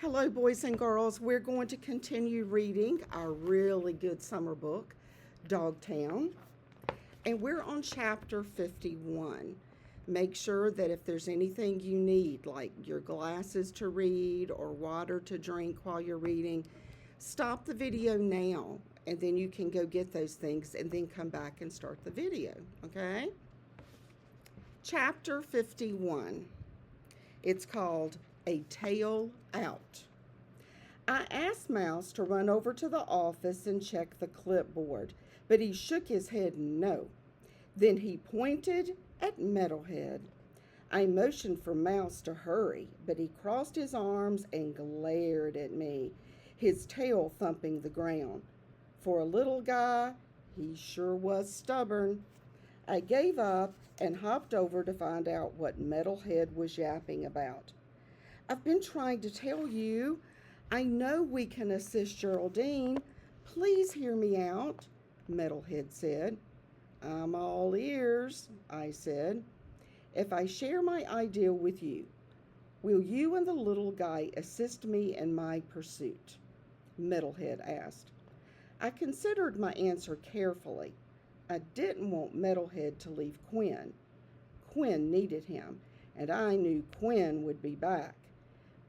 Hello, boys and girls. We're going to continue reading our really good summer book, Dogtown, and we're on chapter 51. Make sure that if there's anything you need, like your glasses to read or water to drink while you're reading, stop the video now, and then you can go get those things and then come back and start the video, okay? Chapter 51. It's called A Tail Out. I asked Mouse to run over to the office and check the clipboard, but he shook his head no. Then he pointed at Metalhead. I motioned for Mouse to hurry, but he crossed his arms and glared at me, his tail thumping the ground. For a little guy, he sure was stubborn. I gave up and hopped over to find out what Metalhead was yapping about. I've been trying to tell you. I know we can assist Geraldine. Please hear me out, Metalhead said. I'm all ears, I said. If I share my idea with you, will you and the little guy assist me in my pursuit? Metalhead asked. I considered my answer carefully. I didn't want Metalhead to leave Quinn. Quinn needed him, and I knew Quinn would be back.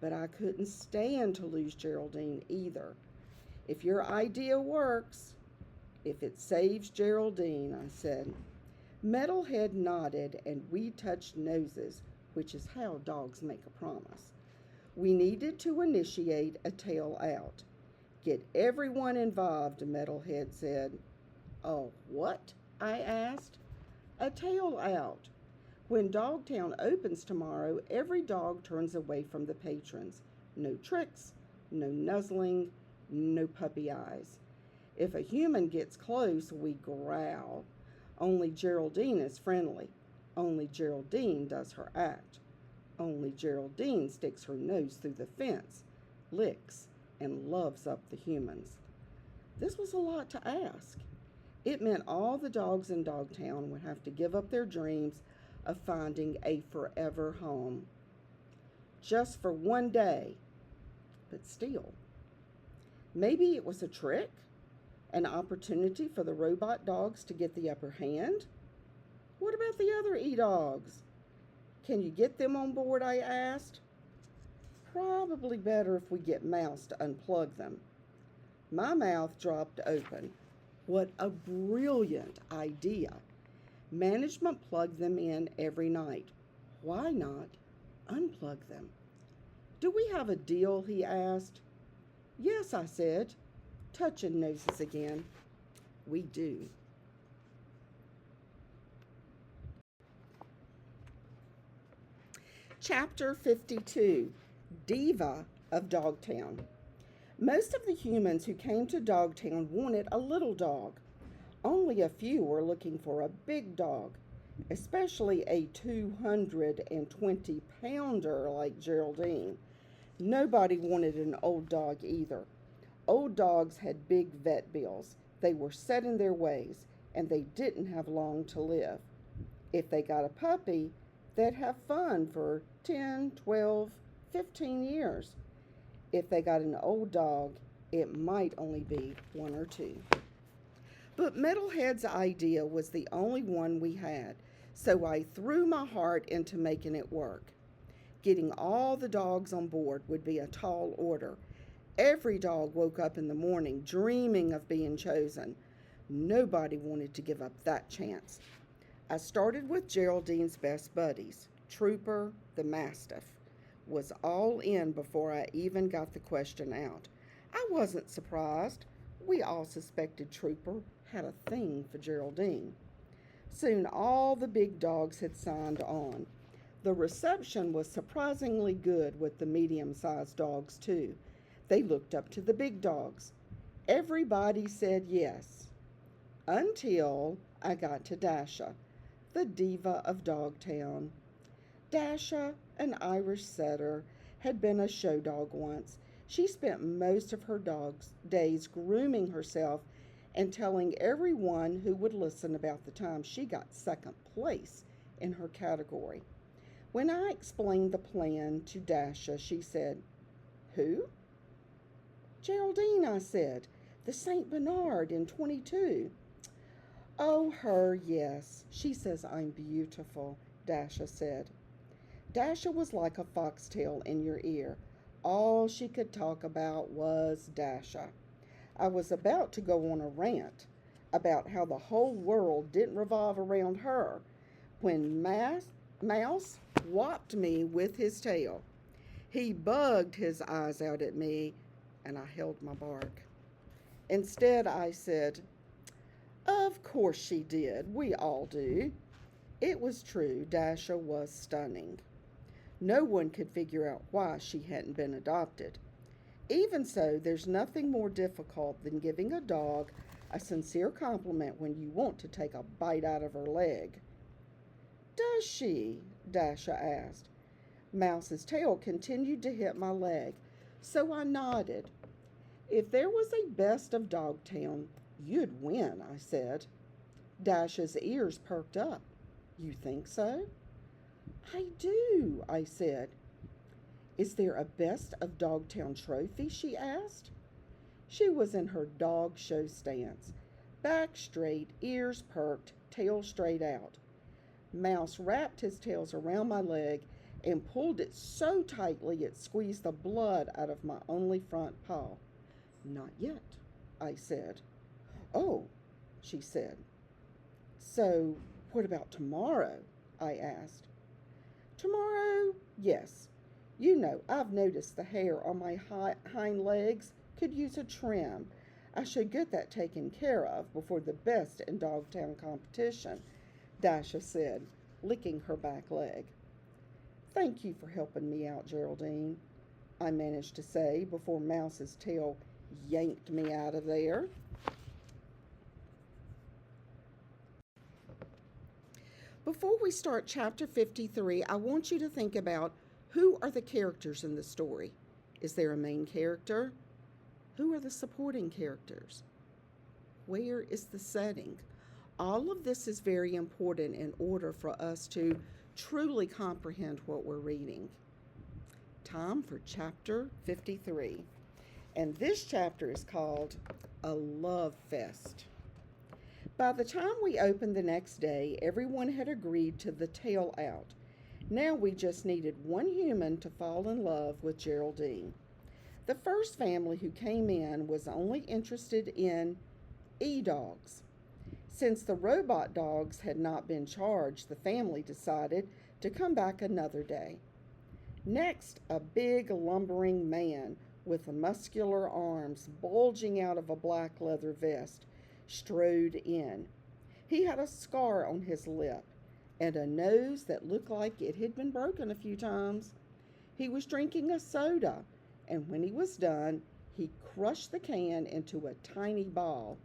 But I couldn't stand to lose Geraldine either. If your idea works, if it saves Geraldine, I said. Metalhead nodded and we touched noses, which is how dogs make a promise. We needed to initiate a tail out. Get everyone involved, Metalhead said. Oh, what? I asked. A tail out. When Dogtown opens tomorrow, every dog turns away from the patrons. No tricks, no nuzzling, no puppy eyes. If a human gets close, we growl. Only Geraldine is friendly. Only Geraldine does her act. Only Geraldine sticks her nose through the fence, licks, and loves up the humans. This was a lot to ask. It meant all the dogs in Dogtown would have to give up their dreams of finding a forever home. Just for one day, but still. Maybe it was a trick, an opportunity for the robot dogs to get the upper hand. What about the other e-dogs? Can you get them on board, I asked. Probably better if we get Mouse to unplug them. My mouth dropped open. What a brilliant idea. Management plugged them in every night. Why not unplug them? Do we have a deal, he asked. Yes, I said, touching noses again. We do. Chapter 52, Diva of Dogtown. Most of the humans who came to Dogtown wanted a little dog. Only a few were looking for a big dog, especially a 220-pounder like Geraldine. Nobody wanted an old dog either. Old dogs had big vet bills. They were set in their ways, and they didn't have long to live. If they got a puppy, they'd have fun for 10, 12, 15 years. If they got an old dog, it might only be 1 or 2. But Metalhead's idea was the only one we had, so I threw my heart into making it work. Getting all the dogs on board would be a tall order. Every dog woke up in the morning dreaming of being chosen. Nobody wanted to give up that chance. I started with Geraldine's best buddies. Trooper, the Mastiff, was all in before I even got the question out. I wasn't surprised. We all suspected Trooper had a thing for Geraldine. Soon all the big dogs had signed on. The reception was surprisingly good with the medium-sized dogs, too. They looked up to the big dogs. Everybody said yes. Until I got to Dasha, the diva of Dogtown. Dasha, an Irish setter, had been a show dog once. She spent most of her days grooming herself and telling everyone who would listen about the time she got second place in her category. When I explained the plan to Dasha, she said, Who? Geraldine, I said. The St. Bernard in 22. Oh, her, yes. She says I'm beautiful, Dasha said. Dasha was like a foxtail in your ear. All she could talk about was Dasha. I was about to go on a rant about how the whole world didn't revolve around her when Mouse whopped me with his tail. He bugged his eyes out at me, and I held my bark. Instead, I said, "Of course she did. We all do." It was true. Dasha was stunning. No one could figure out why she hadn't been adopted. Even so, there's nothing more difficult than giving a dog a sincere compliment when you want to take a bite out of her leg. Does she? Dasha asked. Mouse's tail continued to hit my leg, so I nodded. If there was a best of Dogtown, you'd win, I said. Dasha's ears perked up. You think so? I do, I said. Is there a best of Dogtown trophy? She asked. She was in her dog show stance, back straight, ears perked, tail straight out. Mouse wrapped his tails around my leg and pulled it so tightly it squeezed the blood out of my only front paw. Not yet, I said. Oh, she said. So, what about tomorrow? I asked. Tomorrow, yes. You know, I've noticed the hair on my hind legs could use a trim. I should get that taken care of before the best in Dogtown competition, Dasha said, licking her back leg. Thank you for helping me out, Geraldine, I managed to say before Mouse's tail yanked me out of there. Before we start chapter 53, I want you to think about who are the characters in the story. Is there a main character? Who are the supporting characters? Where is the setting? All of this is very important in order for us to truly comprehend what we're reading. Time for chapter 53. And this chapter is called A Love Fest. By the time we opened the next day, everyone had agreed to the tail out. Now we just needed one human to fall in love with Geraldine. The first family who came in was only interested in e-dogs. Since the robot dogs had not been charged, the family decided to come back another day. Next, a big lumbering man with muscular arms bulging out of a black leather vest strode in. He had a scar on his lip and a nose that looked like it had been broken a few times. He was drinking a soda, and when he was done, he crushed the can into a tiny ball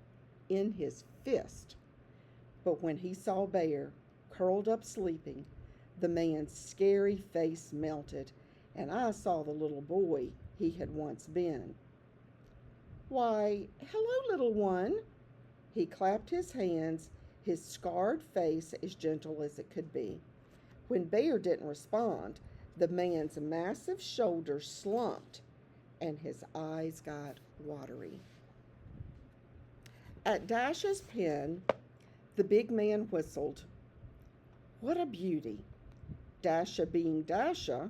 in his fist. But when he saw Bear curled up sleeping, the man's scary face melted, and I saw the little boy he had once been. Why, hello, little one. He clapped his hands, his scarred face as gentle as it could be. When Bear didn't respond, the man's massive shoulders slumped, and his eyes got watery. At Dasha's pen, the big man whistled. What a beauty! Dasha, being Dasha,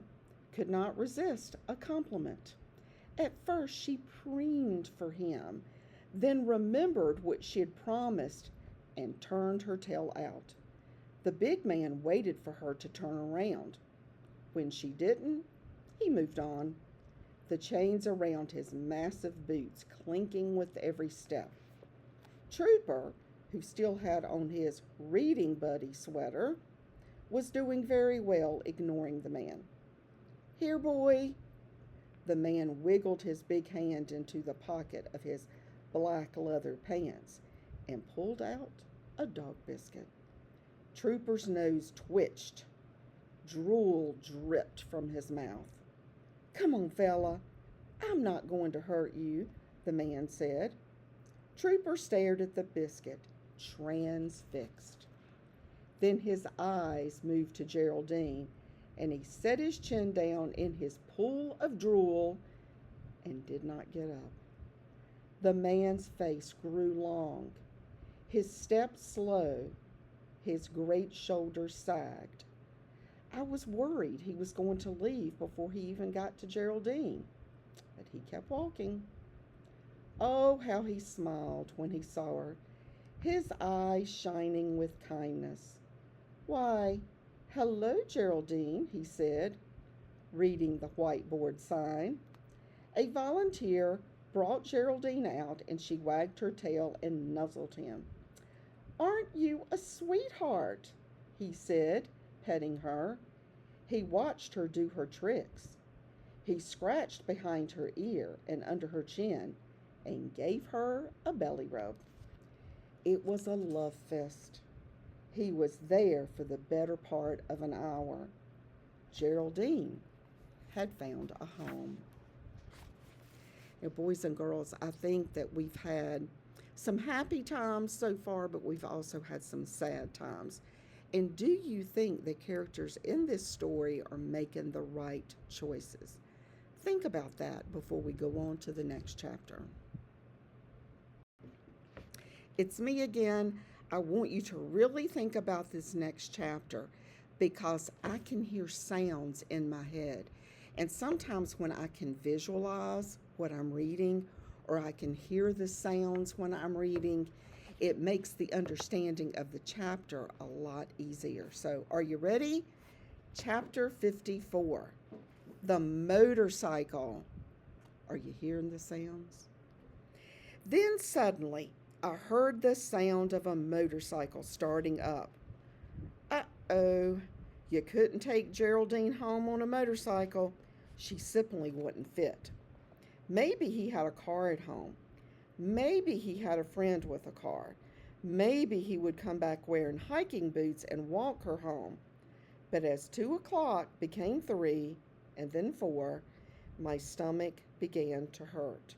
could not resist a compliment. At first she preened for him, then remembered what she had promised and turned her tail out. The big man waited for her to turn around. When she didn't, he moved on, the chains around his massive boots clinking with every step. Trooper, who still had on his reading buddy sweater, was doing very well, ignoring the man. Here, boy. The man wiggled his big hand into the pocket of his black leather pants and pulled out a dog biscuit. Trooper's nose twitched. Drool dripped from his mouth. Come on, fella. I'm not going to hurt you, the man said. Trooper stared at the biscuit, transfixed. Then his eyes moved to Geraldine, and he set his chin down in his pool of drool and did not get up. The man's face grew long, his step slow, his great shoulders sagged. I was worried he was going to leave before he even got to Geraldine, but he kept walking. Oh, how he smiled when he saw her, his eyes shining with kindness. "Why, hello, Geraldine," he said, reading the whiteboard sign. A volunteer brought Geraldine out, and she wagged her tail and nuzzled him. "Aren't you a sweetheart?" he said, petting her. He watched her do her tricks. He scratched behind her ear and under her chin and gave her a belly rub. It was a love fest. He was there for the better part of an hour. Geraldine had found a home. Now, boys and girls, I think that we've had some happy times so far, but we've also had some sad times. And do you think the characters in this story are making the right choices? Think about that before we go on to the next chapter. It's me again. I want you to really think about this next chapter because I can hear sounds in my head. And sometimes when I can visualize what I'm reading or I can hear the sounds when I'm reading, it makes the understanding of the chapter a lot easier. So, are you ready? Chapter 54, the motorcycle. Are you hearing the sounds? Then suddenly, I heard the sound of a motorcycle starting up. Uh-oh, you couldn't take Geraldine home on a motorcycle. She simply wouldn't fit. Maybe he had a car at home. Maybe he had a friend with a car. Maybe he would come back wearing hiking boots and walk her home. But as 2 o'clock became 3 and then 4, my stomach began to hurt.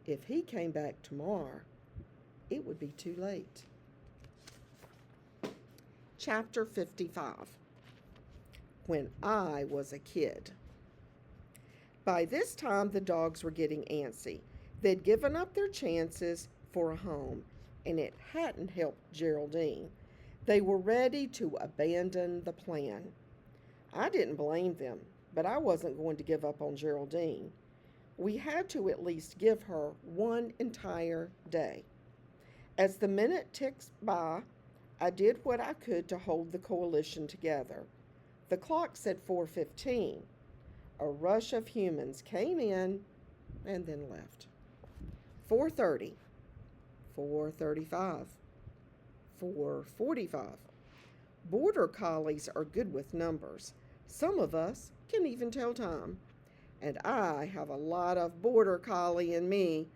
If he came back tomorrow, it would be too late. Chapter 55, When I Was a Kid. By this time, the dogs were getting antsy. They'd given up their chances for a home, and it hadn't helped Geraldine. They were ready to abandon the plan. I didn't blame them, but I wasn't going to give up on Geraldine. We had to at least give her one entire day. As the minute ticked by, I did what I could to hold the coalition together. The clock said 4:15. A rush of humans came in and then left. 4:30, 4:35, 4:45. Border collies are good with numbers. Some of us can even tell time. And I have a lot of border collie in me.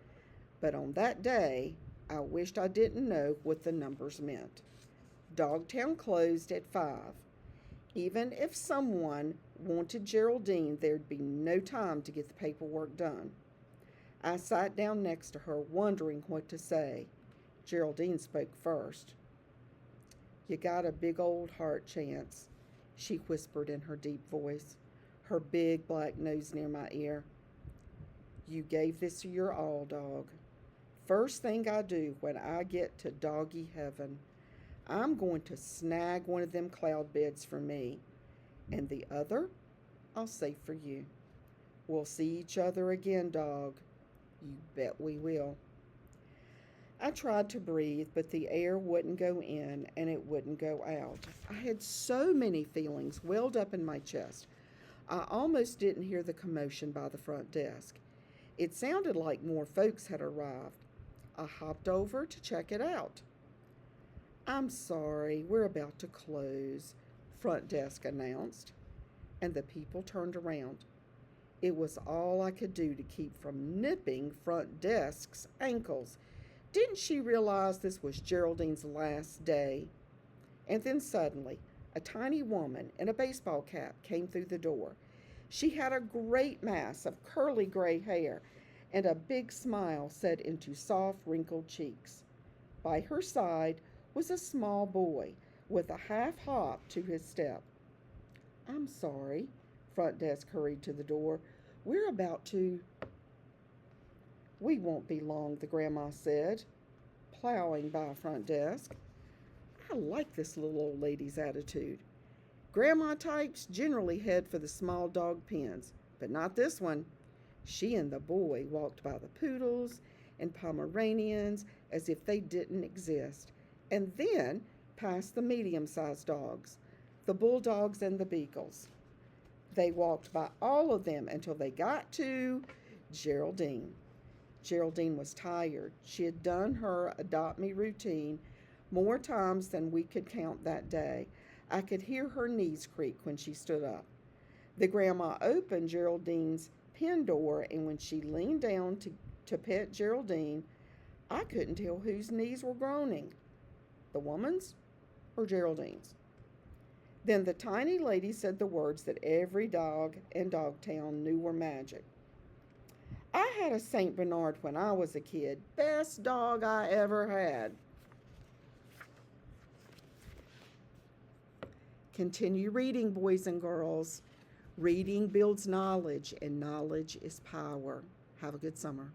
But on that day, I wished I didn't know what the numbers meant. Dogtown closed at 5. Even if someone wanted Geraldine, there'd be no time to get the paperwork done. I sat down next to her, wondering what to say. Geraldine spoke first. "You got a big old heart, Chance," she whispered in her deep voice, her big black nose near my ear. "You gave this your all, dog. First thing I do when I get to doggy heaven, I'm going to snag one of them cloud beds for me, and the other I'll save for you. We'll see each other again, dog. You bet we will." I tried to breathe, but the air wouldn't go in and it wouldn't go out. I had so many feelings welled up in my chest. I almost didn't hear the commotion by the front desk. It sounded like more folks had arrived. I hopped over to check it out. "I'm sorry, we're about to close," front desk announced, and the people turned around. It was all I could do to keep from nipping front desk's ankles. Didn't she realize this was Geraldine's last day? And then suddenly, a tiny woman in a baseball cap came through the door. She had a great mass of curly gray hair, and a big smile set into soft, wrinkled cheeks. By her side was a small boy with a half hop to his step. "I'm sorry," front desk hurried to the door. "We're about to..." "We won't be long," the grandma said, plowing by a front desk. I like this little old lady's attitude. Grandma types generally head for the small dog pens, but not this one. She and the boy walked by the poodles and Pomeranians as if they didn't exist, and then past the medium sized dogs, the bulldogs and the beagles. They walked by all of them until they got to Geraldine. Geraldine was tired. She had done her adopt me routine more times than we could count that day. I could hear her knees creak when she stood up. The grandma opened Geraldine's pen door, and when she leaned down to pet Geraldine, I couldn't tell whose knees were groaning, the woman's or Geraldine's. Then the tiny lady said the words that every dog in Dogtown knew were magic. "I had a St. Bernard when I was a kid. Best dog I ever had." Continue reading, boys and girls. Reading builds knowledge, and knowledge is power. Have a good summer.